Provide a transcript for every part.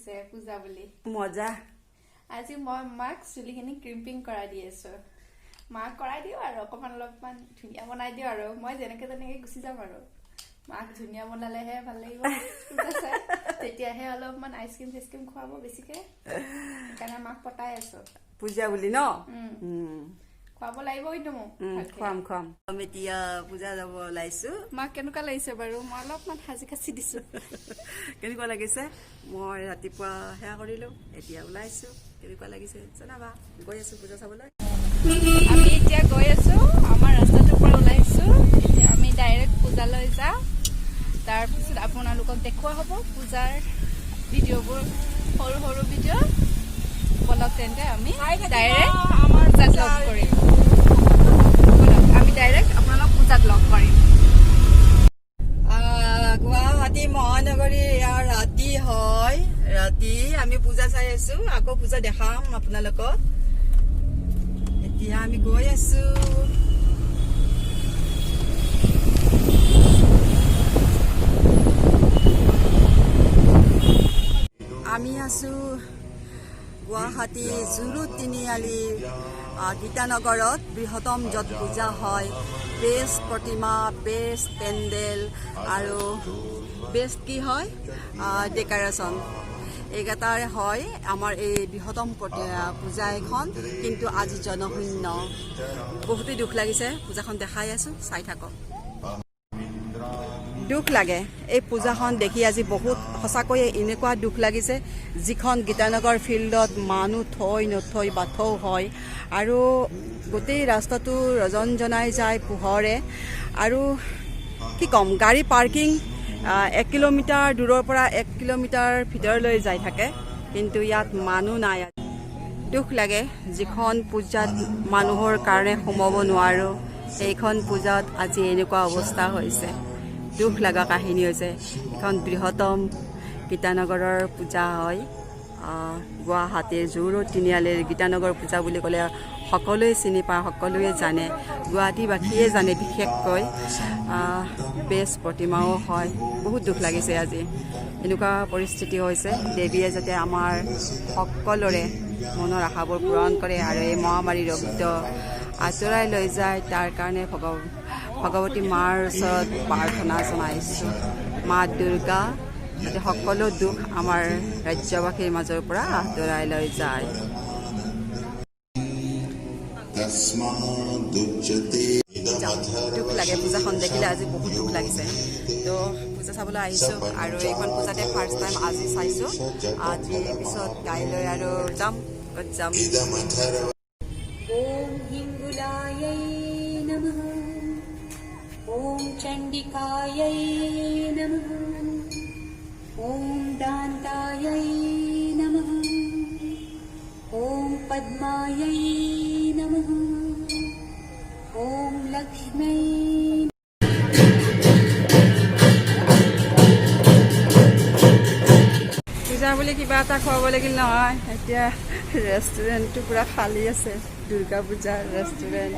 হৈছে পূজা বুলি মজা আজি মই মাক চুলিখিনি ক্ৰিম্পিং কৰাই দি আছো মাক কৰাই দিও আৰু অকমান অলপমান ধুনীয়া বনাই দিও আৰু মই যেনেকে গুচি যাম আৰু মাক ধুনীয়া বনালেহে ভাল লাগিব পূজা চাই তেতিয়াহে অলপমান আইচক্ৰীম খুৱাব বেছিকে সেইকাৰণে মাক পতাই আছো পূজা বুলি ন খুৱাব লাগিব কিন্তু মোক খুৱাম আমি এতিয়া পূজা যাব ওলাইছো মাক কেনেকুৱা লাগিছে বাৰু মই অলপমান সাজি কাচি দিছো কেনেকুৱা লাগিছে মই ৰাতিপুৱা সেয়া কৰিলো এতিয়া ওলাইছো কেনেকুৱা লাগিছে জনাবা গৈ আছো পূজা চাবলৈ আমি এতিয়া গৈ আছো আমাৰ ৰাস্তাটোৰ পৰা ওলাইছো এতিয়া আমি ডাইৰেক্ট পূজালৈ যাম তাৰপিছত আপোনালোকক দেখুওৱা হ'ব পূজাৰ ভিডিঅ'বোৰ সৰু সৰু ভিডিঅ' বলক তেন্তে আমি ডাইৰেক্ট আমাৰ পূজাত লগ কৰিম আমি ডাইৰেক্ট আপোনালোক পূজাত লগ কৰিম গুৱাহাটী মহানগৰী ৰাতি হয় ৰাতি আমি পূজা চাই আছো আকৌ পূজা দেখাম আপোনালোকক এতিয়া আমি গৈ আছো আমি আছো গুৱাহাটী জুৰু তিনিআলি গীতানগৰত বৃহত্তম য'ত পূজা হয় বেষ্ট প্ৰতিমা বেষ্ট পেণ্ডেল আৰু বেষ্ট কি হয় ডেকৰেশ্যন এইকেইটাৰে হয় আমাৰ এই বৃহত্তম পূজা এখন কিন্তু আজি জনশূন্য বহুতেই দুখ লাগিছে পূজাখন দেখাই আছো চাই থাকক দুখ লাগে এই পূজাখন দেখি আজি বহুত সঁচাকৈয়ে এনেকুৱা দুখ লাগিছে যিখন গীতানগৰ ফিল্ডত মানুহ থৈ নথৈ বাথৌ হয় আৰু গোটেই ৰাস্তাটো ৰজনজনাই যায় পোহৰে আৰু কি ক'ম গাড়ী পাৰ্কিং 1 কিলোমিটাৰ দূৰৰ পৰা 1 কিলোমিটাৰ ভিতৰলৈ যাই থাকে কিন্তু ইয়াত মানুহ নাই দুখ লাগে যিখন পূজাত মানুহৰ কাৰণে সোমাব নোৱাৰো এইখন পূজাত আজি এনেকুৱা অৱস্থা হৈছে দুখ লগা কাহিনী হৈছে এখন বৃহত্তম গীতানগৰৰ পূজা হয় গুৱাহাটীৰ জুৰু তিনিআলিৰ গীতানগৰ পূজা বুলি ক'লে সকলোৱে চিনি পায় সকলোৱে জানে গুৱাহাটীবাসীয়ে জানে বিশেষকৈ বেষ্ট প্ৰতিমাও হয় বহুত দুখ লাগিছে আজি এনেকুৱা পৰিস্থিতি হৈছে দেৱীয়ে যাতে আমাৰ সকলোৰে মনৰ আশাবোৰ পূৰণ কৰে আৰু এই মহামাৰীৰ ৰোগটো আঁতৰাই লৈ যায় তাৰ কাৰণে ভগৱতী মাৰ ওচৰত প্ৰাৰ্থনা জনাইছোঁ মা দুৰ্গা যাতে সকলো দুখ আমাৰ ৰাজ্যবাসীৰ মাজৰ পৰা আঁতৰাই লৈ যায় দুখ লাগে পূজাখন দেখিলে আজি বহুত দুখ লাগিছে তো পূজা চাবলৈ আহিছোঁ আৰু এইখন পূজাতে ফাৰ্ষ্ট টাইম আজি চাইছোঁ আজি পিছত কাইলৈ আৰু যাম ক'ত যাম ওম হিঙ্গুলাयै নমঃ ওম চণ্ডিকাयै নমঃ ওম দান্তাयै নমঃ ওম পদ্মাयै নমঃ ওম লক্ষ্মী পূজা বুলি কিবা এটা খুৱাব লাগিল নহয় এতিয়া ৰেষ্টুৰেণ্টটো পূৰা খালী আছে দুৰ্গা পূজাৰ ৰেষ্টুৰেণ্ট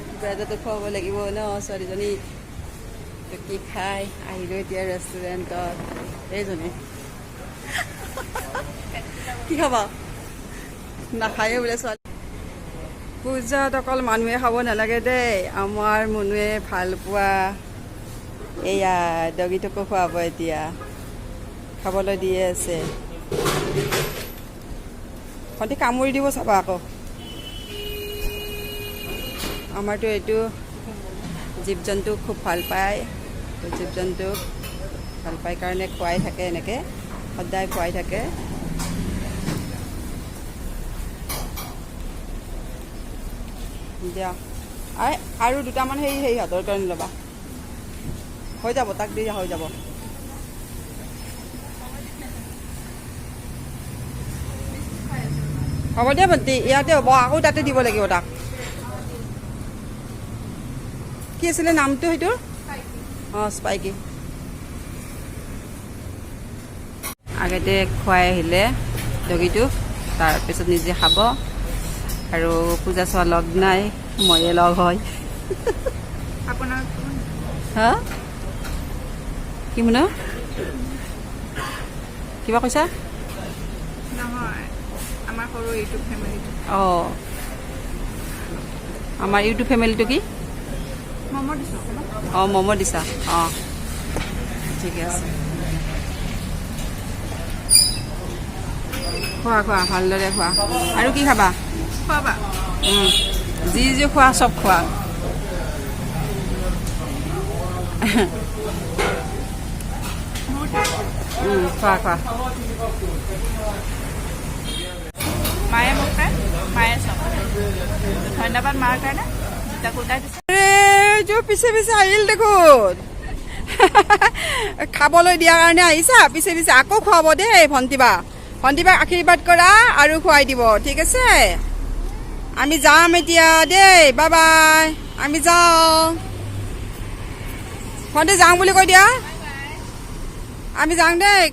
কিবা এটাতো খুৱাব লাগিব ন ছোৱালীজনী কি খাই আহিলোঁ এতিয়া ৰেষ্টুৰেণ্টত এইজনী কি খাবা নাখায়ে বোলে ছোৱালী পূজাত অকল মানুহে খাব নালাগে দেই আমাৰ মনুৱে ভাল পোৱা এয়া ডগিটোকো খুৱাব এতিয়া খাবলৈ দিয়ে আছে সন্ধিয়া কামুৰি দিব চাবা আকৌ আমাৰতো এইটো জীৱ জন্তু খুব ভাল পায় জীৱ জন্তুক ভাল পায় কাৰণে খুৱাই থাকে এনেকৈ সদায় খুৱাই থাকে দিয়া আৰু দুটামান সেই সিহঁতৰ কাৰণে ল'বা হৈ যাব তাক দি হৈ যাব হ'ব দিয়া ভণ্টি ইয়াতে হ'ব আকৌ তাতে দিব লাগিব তাক কি আছিলে নামটো সেইটো অঁ স্পাইকি আগতে খুৱাই আহিলে ডগিটো তাৰপিছত নিজে খাব আৰু পূজা চোৱা লগ নাই ময়ে লগ হয় আপোনাৰ হা কি মানে কিবা কৈছা? নহয় আমাৰ সৰু ইউটিউব ফেমিলিটো অঁ আমাৰ ইউটিউব ফেমিলিটো কি? মম' দিছোঁ অঁ ম'ম' দিছা অঁ ঠিকে আছে খোৱা খোৱা ভালদৰে খোৱা আৰু কি খাবা? খোৱাবা যি যি খোৱা চব খোৱা খোৱা খোৱা মায়ে মোক পায় মায়ে চব ধন্যবাদ মাৰ কাৰণে দুটা কুৰ্তা দিছে পিছে পিছে আহিল দেখোন খাবলৈ দিয়াৰ কাৰণে আহিছা পিছে পিছে আকৌ খুৱাব দেই ভণ্টিবাক আশীৰ্বাদ কৰা আৰু খুৱাই দিব ঠিক আছে আমি যাম এতিয়া দেই বাই বাই আমি যাওঁ ভণ্টি যাওঁ বুলি কৈ দিয়া আমি যাওঁ দেই